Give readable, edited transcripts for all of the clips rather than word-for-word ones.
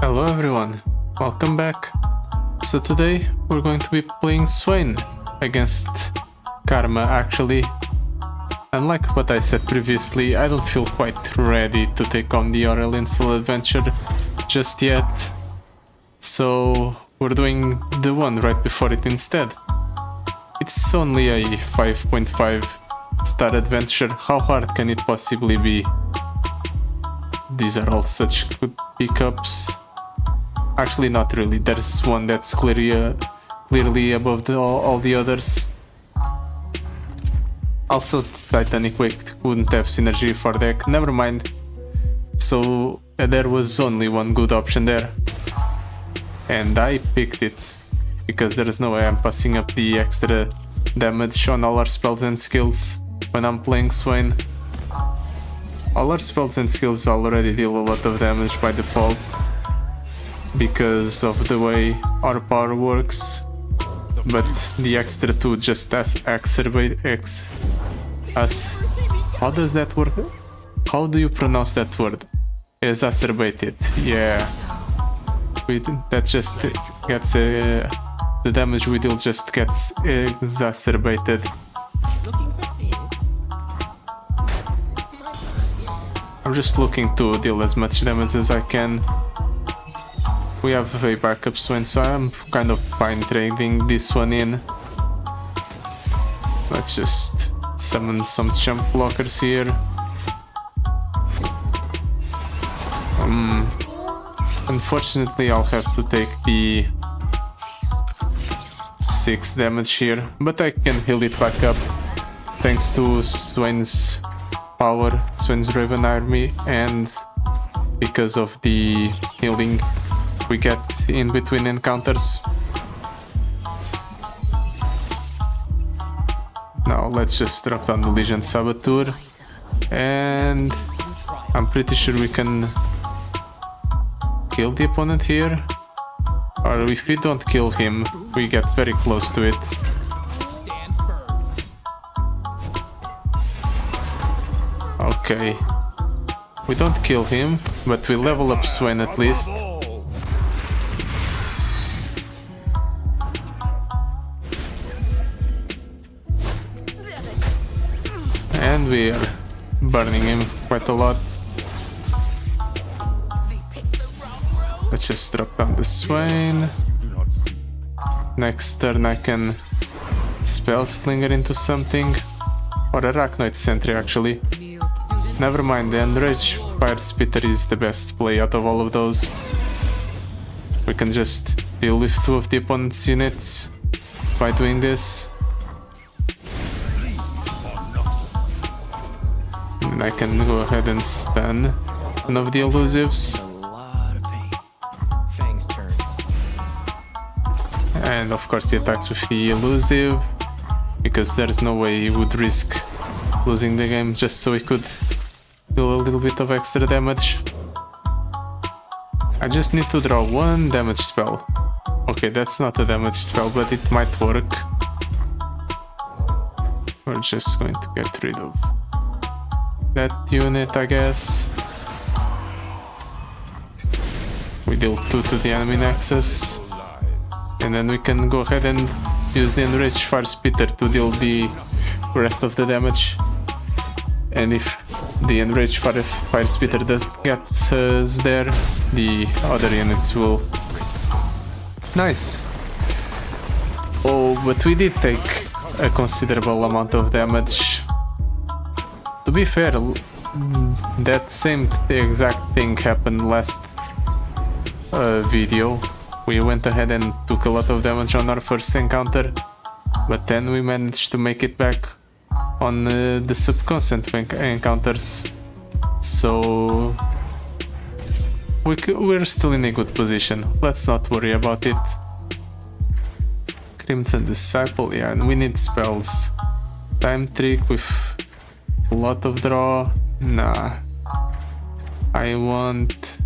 Hello everyone, welcome back. So today we're going to be playing Swain against Karma. Actually, unlike what I said previously, I don't feel quite ready to take on the Aurelian Soul Adventure just yet. So we're doing the one right before it instead. It's only a 5.5 star adventure. How hard can it possibly be? These are all such good pickups. Actually, not really. There's one that's clearly above all the others. Also, Titanic Wake wouldn't have synergy for deck. Never mind. So there was only one good option there, and I picked it because there is no way I'm passing up the extra damage on all our spells and skills when I'm playing Swain. All our spells and skills already deal a lot of damage by default because of the way our power works, but the extra two just exacerbate how does that work? How do you pronounce that word? Exacerbate it. Yeah, that just gets the damage we deal just gets exacerbated. I'm just looking to deal as much damage as I can. We have a backup Swain, so I'm kind of fine trading this one in. Let's just summon some jump blockers here. Unfortunately, I'll have to take the 6 damage here, but I can heal it back up thanks to Swain's power, Swain's Raven Army, and because of the healing we get in between encounters. Now let's just drop down the Legion Saboteur, and I'm pretty sure we can kill the opponent here, or if we don't kill him we get very close to it. Okay, we don't kill him, but we level up Swain at least. And we are burning him quite a lot. Let's just drop down the Swain. Next turn I can Spell Slinger into something, or Arachnoid Sentry actually. Never mind, the Enrage Fire Spitter is the best play out of all of those. We can just deal with 2 of the opponent's units by doing this. And I can go ahead and stun one of the elusives. And of course he attacks with the elusive, because there's no way he would risk losing the game just so he could do a little bit of extra damage. I just need to draw 1 damage spell. Okay, that's not a damage spell, but it might work. We're just going to get rid of that unit, I guess. We deal 2 to the enemy nexus, and then we can go ahead and use the Enraged Fire Spitter to deal the rest of the damage. And if the Enraged Fire Spitter doesn't get us there, the other units will. Nice! Oh, but we did take a considerable amount of damage. To be fair, that same exact thing happened last video. We went ahead and took a lot of damage on our first encounter, but then we managed to make it back on the subsequent encounters, so we're still in a good position. Let's not worry about it. Crimson Disciple, yeah, and we need spells. Time Trick with a lot of draw, nah. I want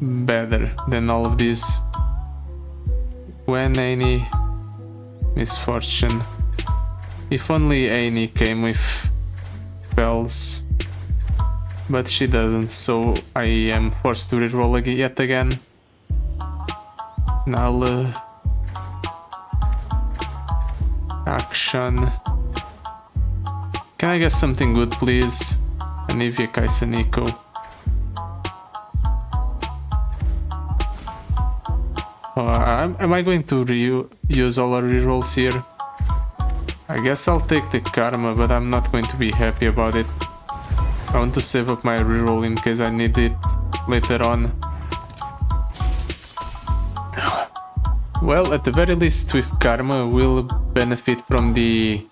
better than all of these. When any Misfortune. If only Annie came with spells, but she doesn't, so I am forced to reroll yet again. Null action. Can I get something good, please? Anivia, Kaisa, Nico. Am I going to use all our rerolls here? I guess I'll take the karma, but I'm not going to be happy about it. I want to save up my reroll in case I need it later on. Well, at the very least with karma we'll benefit from the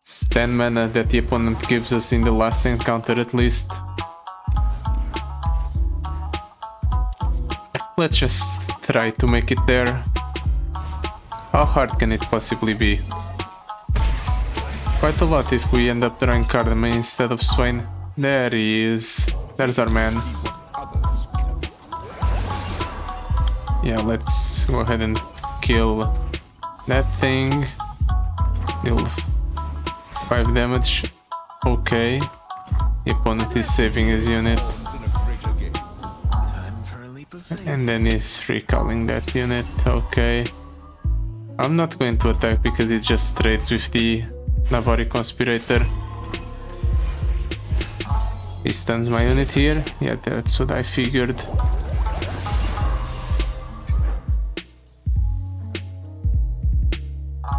stand mana that the opponent gives us in the last encounter at least. Let's just try to make it there. How hard can it possibly be? Quite a lot if we end up drawing Karma instead of Swain. There he is. There's our man. Yeah, let's go ahead and kill that thing. Deal 5 damage. Okay. The opponent is saving his unit. And then he's recalling that unit. Okay. I'm not going to attack because it just trades with the Navari Conspirator. He stuns my unit here. Yeah, that's what I figured.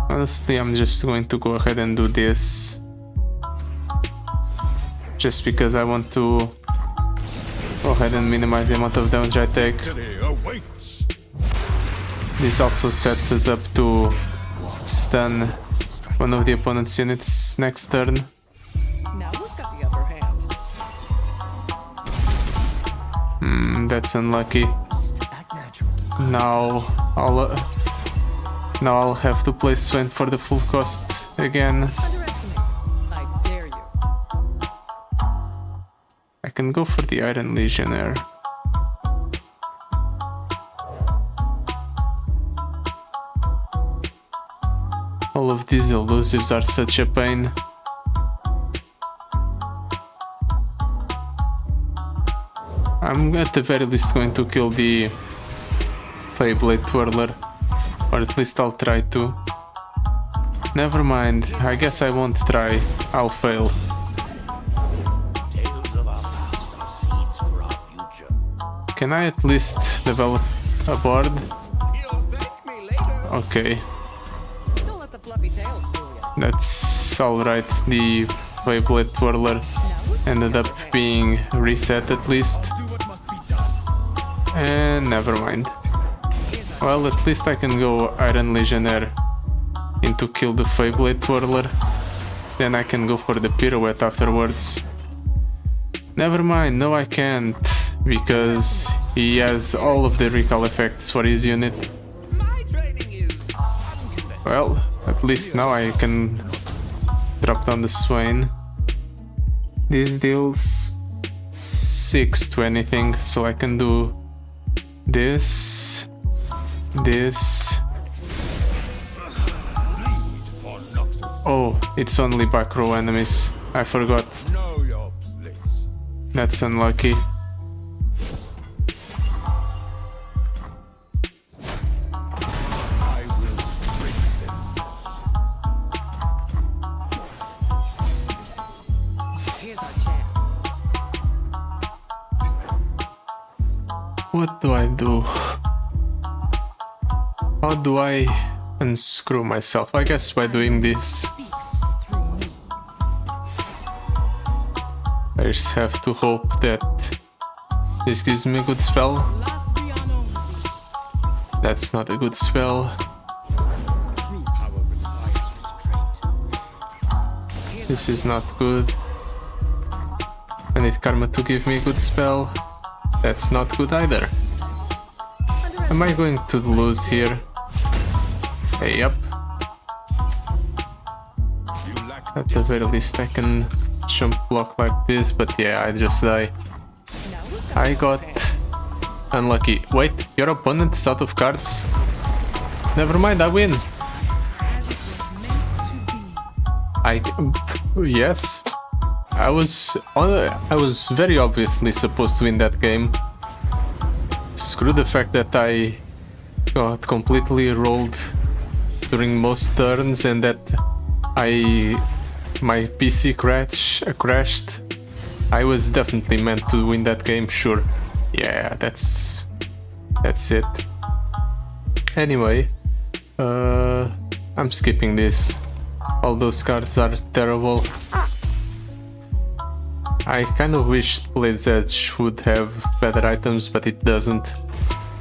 Honestly, I'm just going to go ahead and do this. Just because I want to go ahead and minimize the amount of damage I take. This also sets us up to stun one of the opponent's units next turn. Now who's got the upper hand? That's unlucky. Now I'll have to play Swain for the full cost again. Underestimate. I dare you. I can go for the Iron Legionnaire. All of these elusives are such a pain. I'm at the very least going to kill the Feyblade Twirler. Or at least I'll try to. Never mind, I guess I won't try. I'll fail. Can I at least develop a board? Okay. Don't let the fluffy tails fool you. That's alright. The Feyblade Twirler ended up being reset at least. And never mind. Well, at least I can go Iron Legionnaire in to kill the Feyblade Twirler. Then I can go for the pirouette afterwards. Never mind, no I can't, because he has all of the recall effects for his unit. Well, at least now I can drop down the Swain. This deals 6 to anything, so I can do this. Oh, it's only back row enemies. I forgot. That's unlucky. What do I do? How do I unscrew myself? I guess by doing this. I just have to hope that this gives me a good spell. That's not a good spell. This is not good. I need Karma to give me a good spell. That's not good either. Am I going to lose here? Hey, yep. At the very least I can jump block like this, but yeah, I just die. I got unlucky. Wait, your opponent is out of cards? Never mind, I win. Yes. I was very obviously supposed to win that game. Screw the fact that I got completely rolled during most turns, and that my PC crashed. I was definitely meant to win that game, sure. Yeah, that's it. Anyway, I'm skipping this. All those cards are terrible. I kind of wished Blade's Edge would have better items, but it doesn't.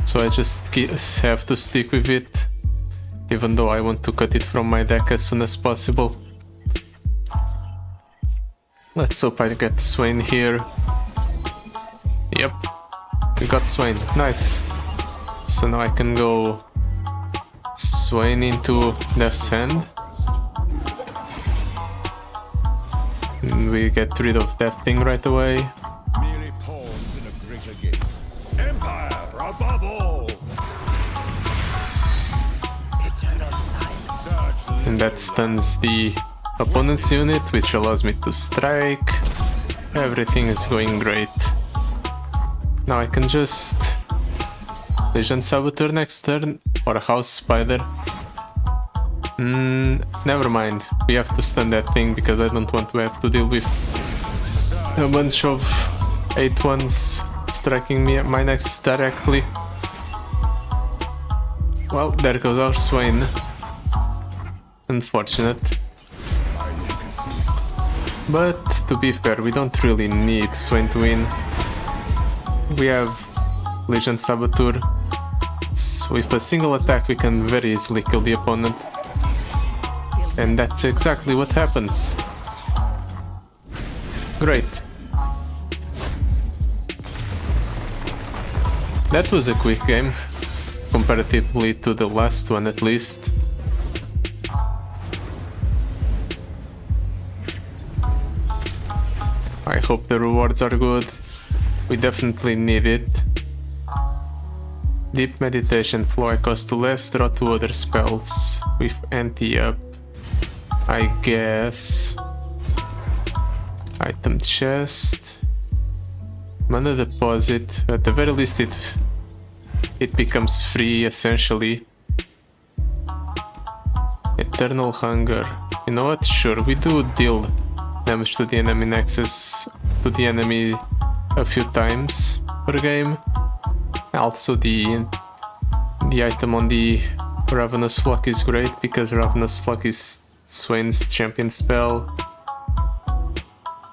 So I just have to stick with it, even though I want to cut it from my deck as soon as possible. Let's hope I get Swain here. Yep, we got Swain, nice. So now I can go Swain into Death's Hand. And we get rid of that thing right away. Merely pawns in a greater game. Empire above all. And that stuns the opponent's unit, which allows me to strike. Everything is going great. Now I can just Legend Saboteur next turn, or House Spider. Never mind, we have to stun that thing because I don't want to have to deal with a bunch of 8-1s striking me at my nexus directly. Well, there goes our Swain. Unfortunate. But to be fair, we don't really need Swain to win. We have Legend Saboteur. So with a single attack we can very easily kill the opponent. And that's exactly what happens. Great. That was a quick game, comparatively to the last one at least. I hope the rewards are good. We definitely need it. Deep Meditation, Flow cost 2 less, draw 2 other spells with anti up. I guess. Item chest. Mana deposit. At the very least it becomes free essentially. Eternal Hunger. You know what? Sure, we do deal damage to the enemy nexus, to the enemy a few times per game. Also the item on the Ravenous Flock is great because Ravenous Flock is Swain's champion spell.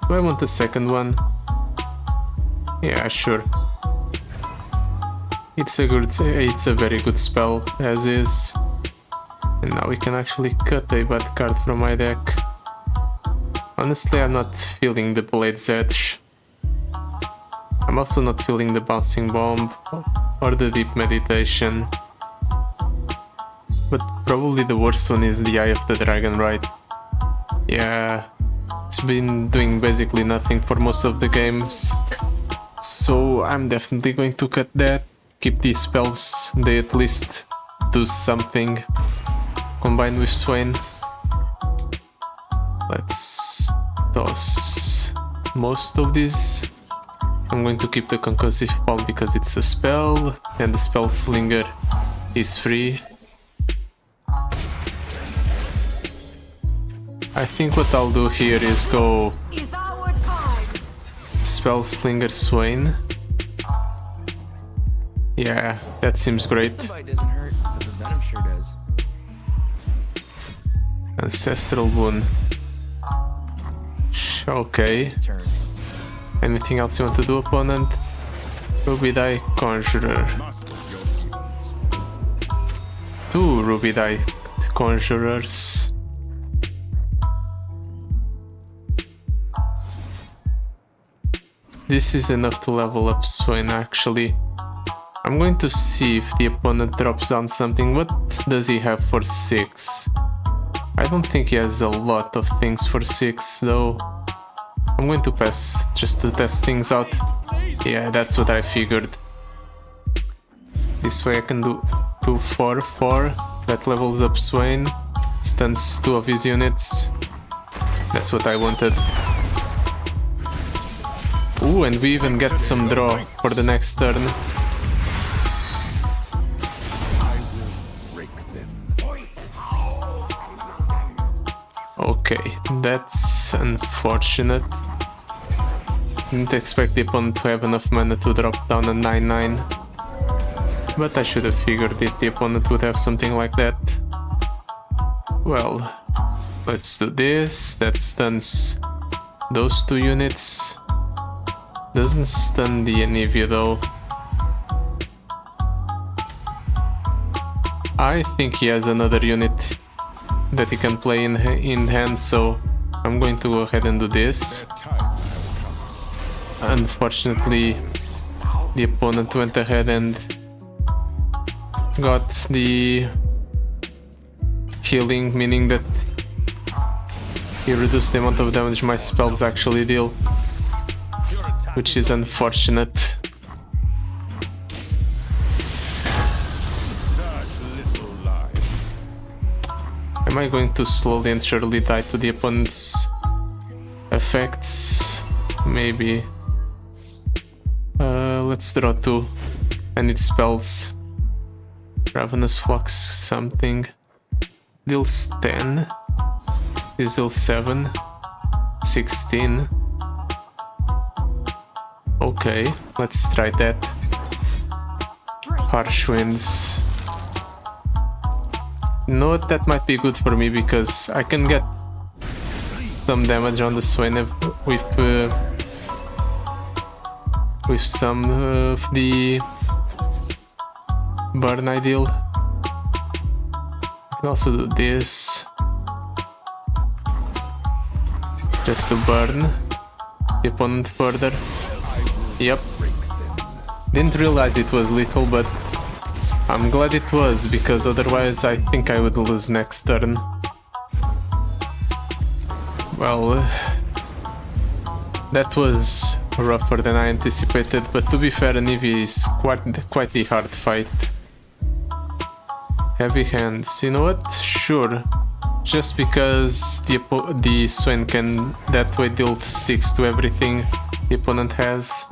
Do I want the second one? Yeah, sure. It's a very good spell as is. And now we can actually cut a bad card from my deck. Honestly, I'm not feeling the Blade's Edge. I'm also not feeling the Bouncing Bomb or the Deep Meditation. But probably the worst one is the Eye of the Dragon, right? Yeah, it's been doing basically nothing for most of the games. So I'm definitely going to cut that. Keep these spells, they at least do something combined with Swain. Let's toss most of these. I'm going to keep the Concussive Pulse because it's a spell, and the Spell Slinger is free. I think what I'll do here is go Spell Slinger Swain. Yeah, that seems great. The bite doesn't hurt, but the venom sure does. Ancestral Boon. Okay. His turn. Anything else you want to do, opponent? Ruby Die Conjurer. 2 Ruby Die Conjurers. This is enough to level up Swain actually. I'm going to see if the opponent drops down something. What does he have for 6? I don't think he has a lot of things for 6 though. I'm going to pass just to test things out. Yeah, that's what I figured. This way I can do 2, 4, 4. That levels up Swain. Stuns 2 of his units. That's what I wanted. Ooh, and we even get some draw for the next turn. That's unfortunate. Didn't expect the opponent to have enough mana to drop down a 9/9. But I should have figured that the opponent would have something like that. Well, let's do this. That stuns those 2 units. Doesn't stun the Anivia though. I think he has another unit that he can play in hand, so I'm going to go ahead and do this. Unfortunately, the opponent went ahead and got the healing, meaning that he reduced the amount of damage my spells actually deal, which is unfortunate. Am I going to slowly and surely die to the opponent's effects? Maybe. Let's draw 2. I need spells. Ravenous Flux something. Deals 10. This deals 7. 16. Okay, let's try that. Harsh Winds. You know what, that might be good for me because I can get some damage on the Swain with some of the burn I deal. I can also do this just to burn the opponent further. Yep. Didn't realize it was lethal, but I'm glad it was, because otherwise I think I would lose next turn. Well, that was rougher than I anticipated, but to be fair, Anivia is quite a hard fight. Heavy hands, you know what? Sure. Just because the Swain can that way deal 6 to everything the opponent has.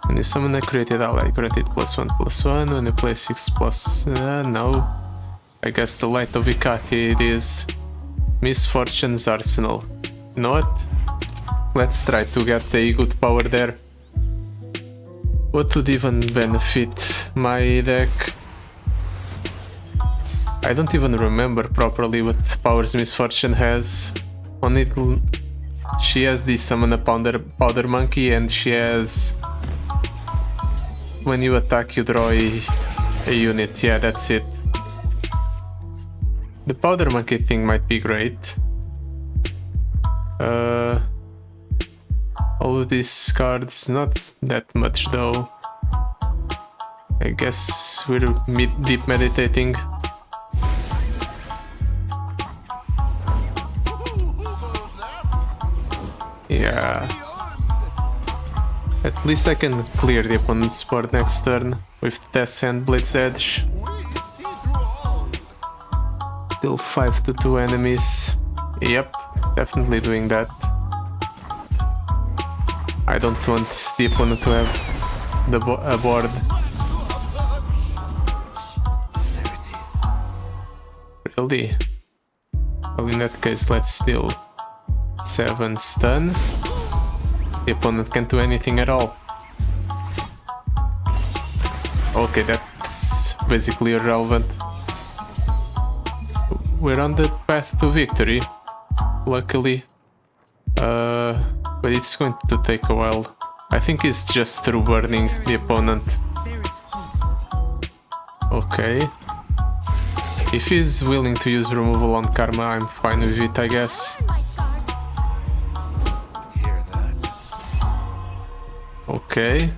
When you summon a created ally, grant it +1/+1. When you play 6+, no. I guess the Light of Ikathi it is. Misfortune's Arsenal. You know what? Let's try to get a good power there. What would even benefit my deck? I don't even remember properly what powers Misfortune has. On it, she has the Summon a Powder Monkey, and she has... when you attack, you draw a unit. Yeah, that's it. The Powder Monkey thing might be great. All of these cards, not that much though. I guess we're deep meditating. Yeah. At least I can clear the opponent's board next turn with Death and Blitz Edge. Deal 5 to 2 enemies. Yep, definitely doing that. I don't want the opponent to have a board. Really? Well, in that case, let's deal 7 stun. The opponent can't do anything at all. Okay, that's basically irrelevant. We're on the path to victory, luckily. But it's going to take a while. I think it's just through burning the opponent. Okay. If he's willing to use removal on Karma, I'm fine with it, I guess. Okay.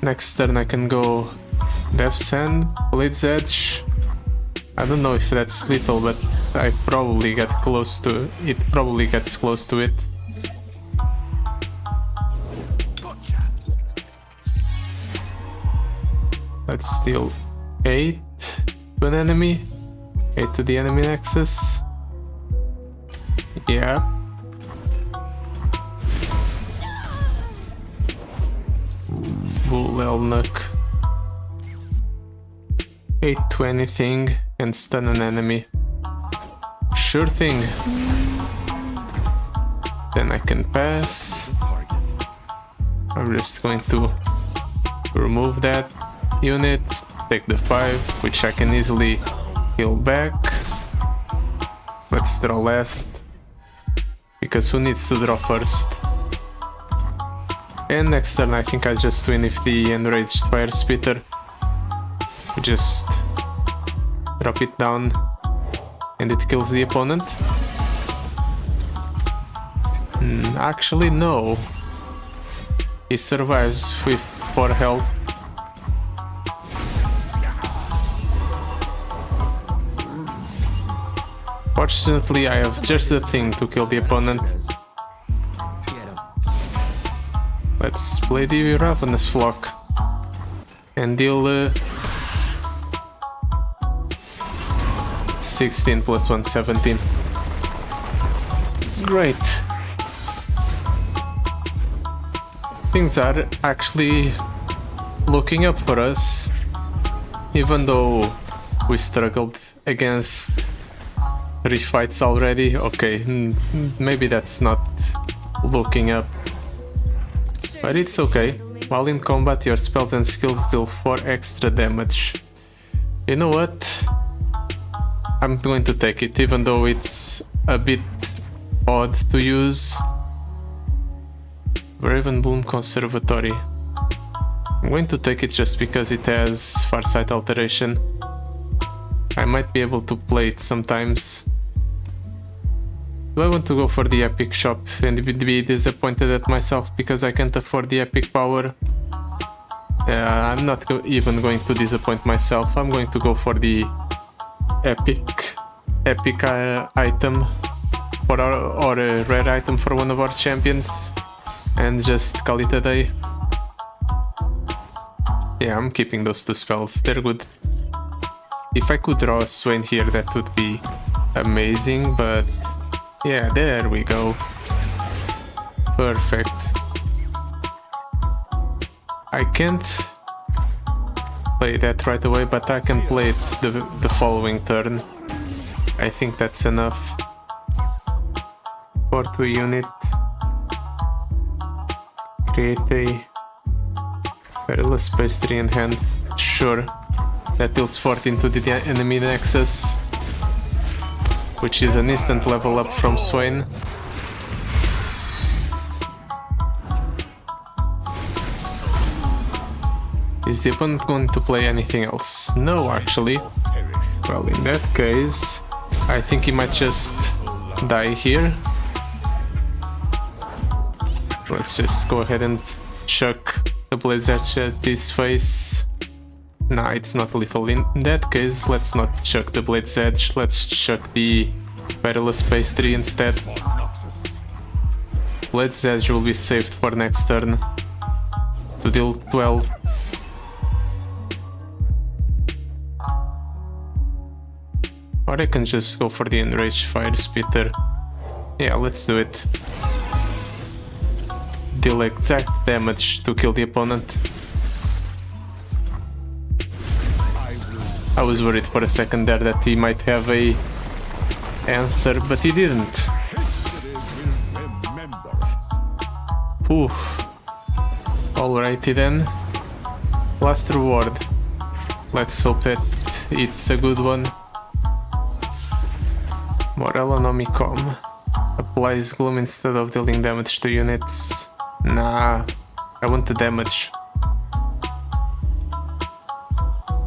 Next turn I can go Death's Sand, Blitz Edge. I don't know if that's lethal, but I probably get close to it. Probably gets close to it. Let's deal 8 to an enemy, 8 to the enemy nexus. Yeah. Bull Elnuk. 8 to anything and stun an enemy. Sure thing. Then I can pass. I'm just going to remove that unit, take the 5, which I can easily heal back. Let's draw last, because who needs to draw first? And next turn I think I just win if the enraged fire spitter. We just drop it down and it kills the opponent. Actually no. He survives with 4 health. Fortunately I have just the thing to kill the opponent. Let's play the Ravenous Flock and deal 16 plus 1, 17. Great. Things are actually looking up for us, even though we struggled against 3 fights already. Okay, maybe that's not looking up, but it's okay. While in combat, your spells and skills deal 4 extra damage. You know what? I'm going to take it, even though it's a bit odd to use. Raven Bloom Conservatory. I'm going to take it just because it has Farsight Alteration. I might be able to play it sometimes. Do I want to go for the epic shop and be disappointed at myself because I can't afford the epic power? I'm not even going to disappoint myself. I'm going to go for the epic item for or a rare item for one of our champions and just call it a day. Yeah, I'm keeping those 2 spells. They're good. If I could draw a Swain here, that would be amazing, but yeah, there we go. Perfect. I can't play that right away, but I can play it the following turn. I think that's enough. 4-2 unit. Create a perilous pastry in hand. Sure. That deals 14 to the enemy nexus, which is an instant level up from Swain. Is the opponent going to play anything else? No, actually. Well, in that case, I think he might just die here. Let's just go ahead and chuck the Blade's Edge at his face. Nah, it's not lethal. In that case, let's not chuck the Blade's Edge, let's chuck the Perilous Pastry instead. Blade's Edge will be saved for next turn to deal 12. Or I can just go for the Enraged Fire Spitter. Yeah, let's do it. Deal exact damage to kill the opponent. I was worried for a second there that he might have a answer, but he didn't. Oof. Alrighty then. Last reward. Let's hope that it's a good one. Morellonomicon. Applies gloom instead of dealing damage to units. Nah, I want the damage.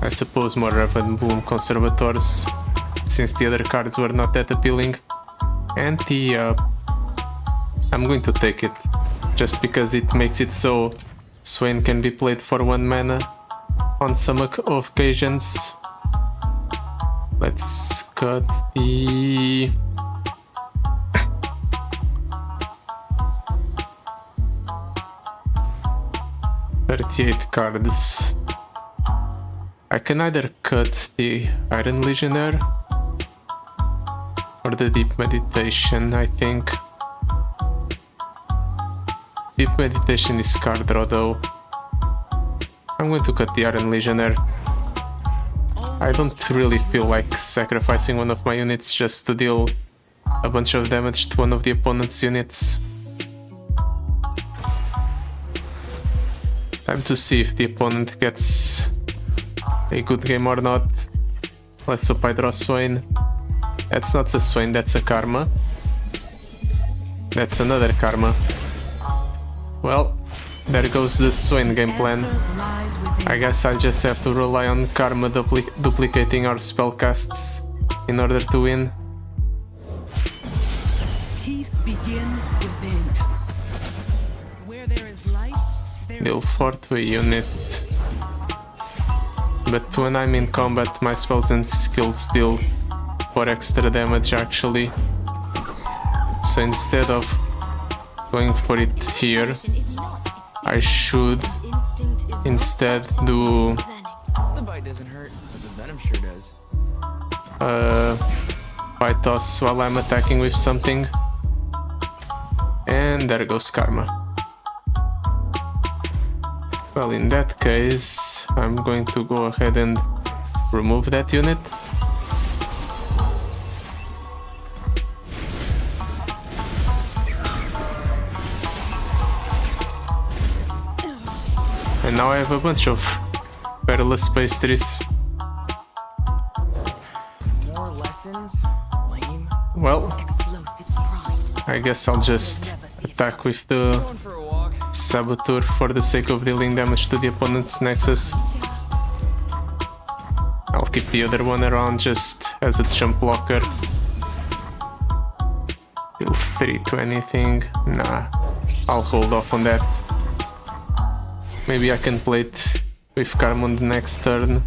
I suppose more Raven Bloom Conservators, since the other cards were not that appealing. And the I'm going to take it, just because it makes it so Swain can be played for 1 mana on some occasions. Let's cut the... 38 cards. I can either cut the Iron Legionnaire or the Deep Meditation, I think. Deep Meditation is card draw though. I'm going to cut the Iron Legionnaire. I don't really feel like sacrificing one of my units just to deal a bunch of damage to one of the opponent's units. Time to see if the opponent gets a good game or not. Let's hope I draw Swain. That's not a Swain, that's a Karma. That's another Karma. Well, there goes the Swain game plan. I guess I just have to rely on Karma duplicating our spellcasts in order to win. Peace begins within. Where there is life, there Deal 4 to a unit. But when I'm in combat, my spells and skills deal 4 extra damage actually. So instead of going for it here, I should instead do The bite doesn't hurt, but the venom sure does. Fight toss while I'm attacking with something. And there goes Karma. Well, in that case, I'm going to go ahead and remove that unit. And now I have a bunch of perilous pastries. More lessons? Lame. Well, explosive pride. I guess I'll just attack with the Going for a walk. Saboteur for the sake of dealing damage to the opponent's Nexus. I'll keep the other one around just as a jump blocker. Deal 3 to anything? Nah, I'll hold off on that. Maybe I can play it with Karma on the next turn.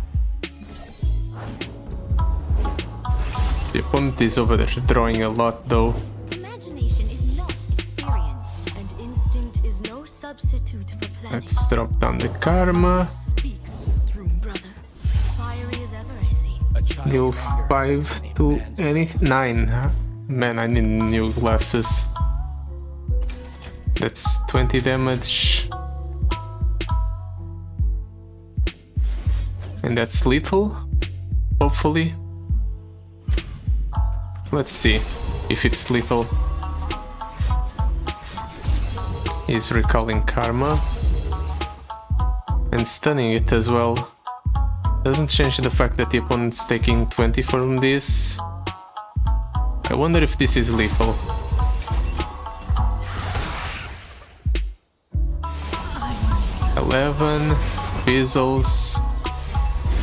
The opponent is over there drawing a lot though. Imagination is not experience, and instinct is no substitute for planning. Let's drop down the Karma. Speaks through Brother, fiery as ever I see. A child Deal of anger. 5 to anything. 9. Man, I need new glasses. That's 20 damage. And that's lethal, hopefully. Let's see if it's lethal. He's recalling Karma and stunning it as well. Doesn't change the fact that the opponent's taking 20 from this. I wonder if this is lethal. $11 Fizzles.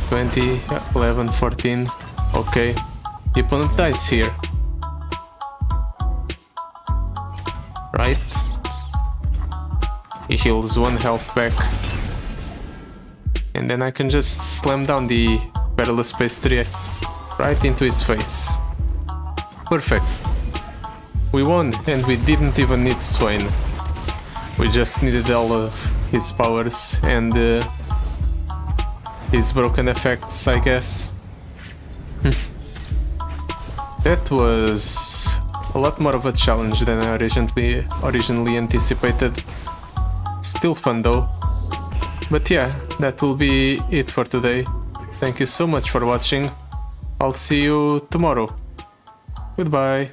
20, 11, 14. Okay. The opponent dies here. Right? He heals 1 health back. And then I can just slam down the Perilous Pastry right into his face. Perfect. We won, and we didn't even need Swain. We just needed all of his powers and his broken effects, I guess. That was a lot more of a challenge than I originally anticipated. Still fun though. But yeah, that will be it for today. Thank you so much for watching. I'll see you tomorrow. Goodbye.